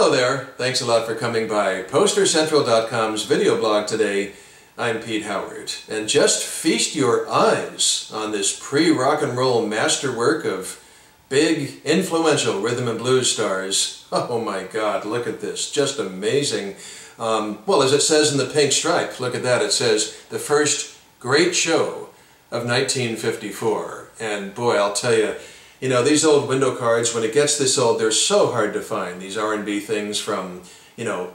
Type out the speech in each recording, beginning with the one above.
Hello there, thanks a lot for coming by PosterCentral.com's video blog today. I'm Pete Howard, and just feast your eyes on this pre-rock and roll masterwork of big, influential rhythm and blues stars. Oh my God, look at this, just amazing. Well, as it says in the pink stripe, look at that, it says, the first great show of 1954. And boy, I'll tell you, you know, these old window cards, when it gets this old, they're so hard to find. These R&B things from, you know,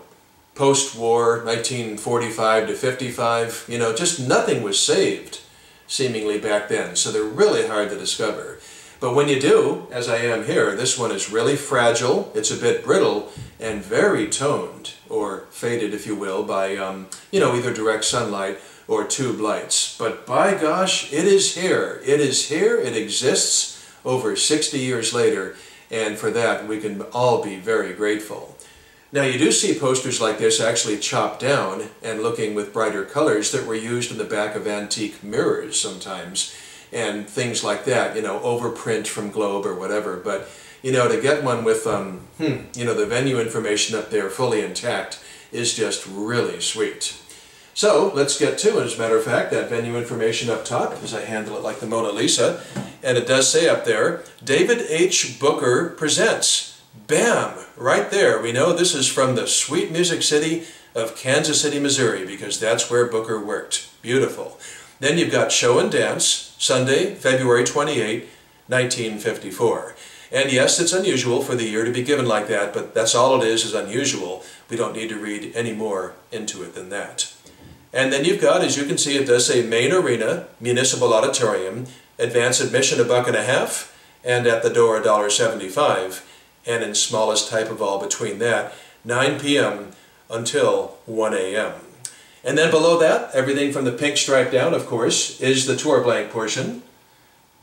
post-war, 1945 to 55, you know, just nothing was saved, seemingly back then. So they're really hard to discover. But when you do, as I am here, this one is really fragile, it's a bit brittle, and very toned, or faded, if you will, by, you know, either direct sunlight or tube lights. But by gosh, it is here. It is here, it exists over 60 years later, and for that we can all be very grateful. Now you do see posters like this actually chopped down and looking with brighter colors that were used in the back of antique mirrors sometimes, and things like that, you know, overprint from Globe or whatever. But, you know, to get one with, you know, the venue information up there fully intact is just really sweet. So, let's get to it. As a matter of fact, that venue information up top, as I handle it like the Mona Lisa, and it does say up there, David H. Booker presents. Bam! Right there. We know this is from the sweet music city of Kansas City, Missouri, because that's where Booker worked. Beautiful. Then you've got Show and Dance, Sunday, February 28, 1954. And yes, it's unusual for the year to be given like that, but that's all it is unusual. We don't need to read any more into it than that. And then you've got, as you can see, it does say Main Arena, Municipal Auditorium, advance admission $1.50, and at the door $1.75, and in smallest type of all between that, 9 p.m. until 1 a.m. And then below that, everything from the pink stripe down, of course, is the tour blank portion,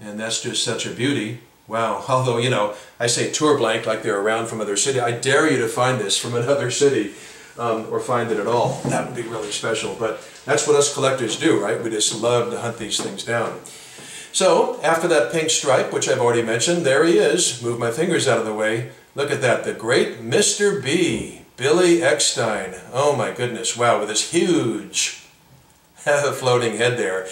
and that's just such a beauty. Wow, although, you know, I say tour blank like they're around from other city. I dare you to find this from another city. Or find it at all. That would be really special, but that's what us collectors do, right? We just love to hunt these things down. So, after that pink stripe, which I've already mentioned, there he is. Move my fingers out of the way. Look at that, the great Mr. B, Billy Eckstine. Oh my goodness, wow, with his huge floating head there.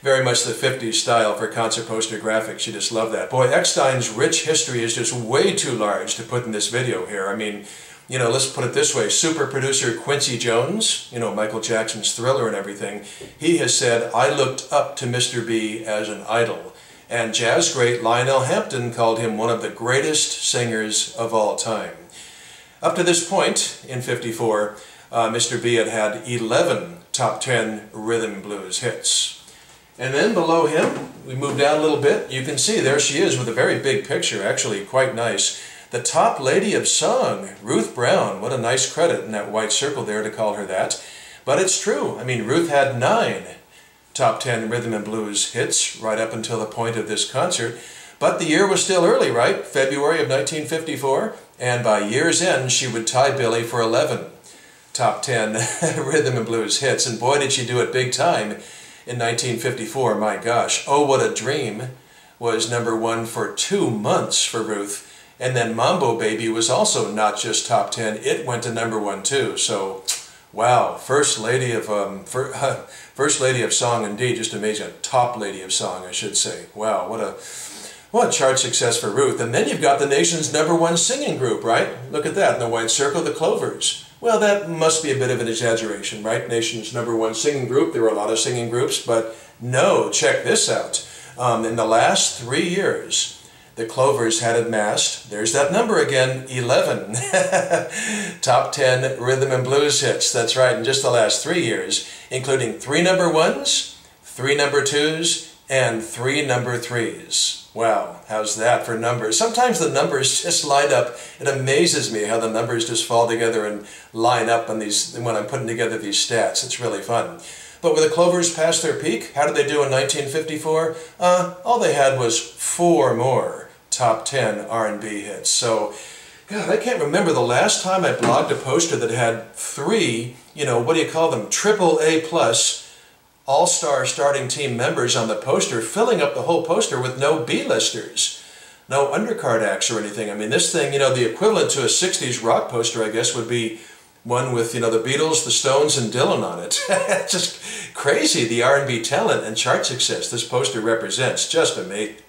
Very much the 50s style for concert poster graphics. You just love that. Boy, Eckstine's rich history is just way too large to put in this video here. I mean, you know, let's put it this way, super producer Quincy Jones, you know, Michael Jackson's Thriller and everything, he has said, I looked up to Mr. B as an idol. And jazz great Lionel Hampton called him one of the greatest singers of all time. Up to this point, in '54, Mr. B had had 11 top 10 rhythm and blues hits. And then below him, we move down a little bit, you can see there she is with a very big picture, actually quite nice. The top lady of song, Ruth Brown. What a nice credit in that white circle there to call her that. But it's true. I mean, Ruth had 9 top 10 rhythm and blues hits right up until the point of this concert. But the year was still early, right? February of 1954. And by year's end, she would tie Billy for 11 top 10 rhythm and blues hits. And boy, did she do it big time in 1954. My gosh. Oh, What a Dream was #1 for 2 months for Ruth. And then Mambo Baby was also not just top 10, it went to #1 too. So, wow, first lady of song indeed, just amazing. Top lady of song, I should say. Wow, what a chart success for Ruth. And then you've got the nation's #1 singing group, right? Look at that, in the white circle, the Clovers. Well, that must be a bit of an exaggeration, right? Nation's #1 singing group. There were a lot of singing groups, but no, check this out. In the last 3 years, the Clovers had amassed, there's that number again, 11 top 10 rhythm and blues hits. That's right, in just the last 3 years, including 3 #1s, 3 #2s, and 3 #3s. Wow, how's that for numbers? Sometimes the numbers just line up. It amazes me how the numbers just fall together and line up on these, when I'm putting together these stats. It's really fun. But were the Clovers past their peak? How did they do in 1954? All they had was 4 more top 10 R&B hits. So, God, I can't remember the last time I blogged a poster that had 3, you know, what do you call them, AAA+ all-star starting team members on the poster, filling up the whole poster with no B-listers. no undercard acts or anything. I mean, this thing, you know, the equivalent to a 60s rock poster, I guess, would be one with, you know, the Beatles, the Stones, and Dylan on it. Just crazy, the R&B talent and chart success this poster represents. Just amazing.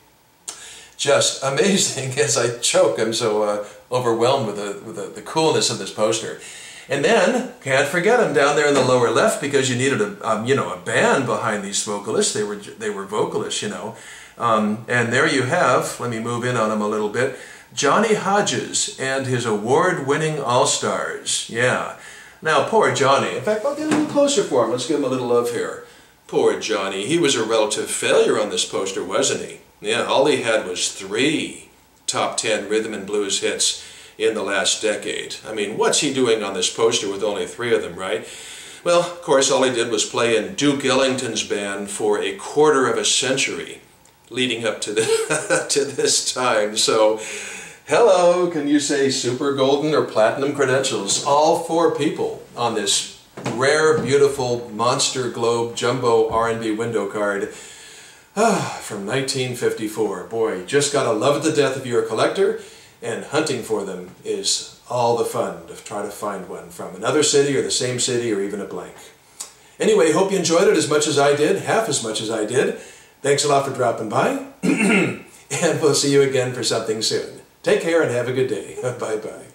As I choke, I'm so overwhelmed with the coolness of this poster. And then, can't forget him down there in the lower left, because you needed a band behind these vocalists. They were vocalists, you know. And there you have, let me move in on him a little bit, Johnny Hodges and his award-winning All-Stars. Yeah. Now, poor Johnny. In fact, I'll get a little closer for him. Let's give him a little love here. Poor Johnny. He was a relative failure on this poster, wasn't he? Yeah, all he had was 3 top 10 rhythm and blues hits in the last decade. I mean, what's he doing on this poster with only 3 of them, right? Well, of course, all he did was play in Duke Ellington's band for a quarter of a century leading up to, to this time. So, hello, can you say super golden or platinum credentials? All 4 people on this rare, beautiful, monster globe jumbo R&B window card from 1954. Boy, just gotta love it to death if you're a collector, and hunting for them is all the fun to try to find one from another city or the same city or even a blank. Anyway, hope you enjoyed it as much as I did, half as much as I did. Thanks a lot for dropping by, and we'll see you again for something soon. Take care and have a good day. Bye-bye.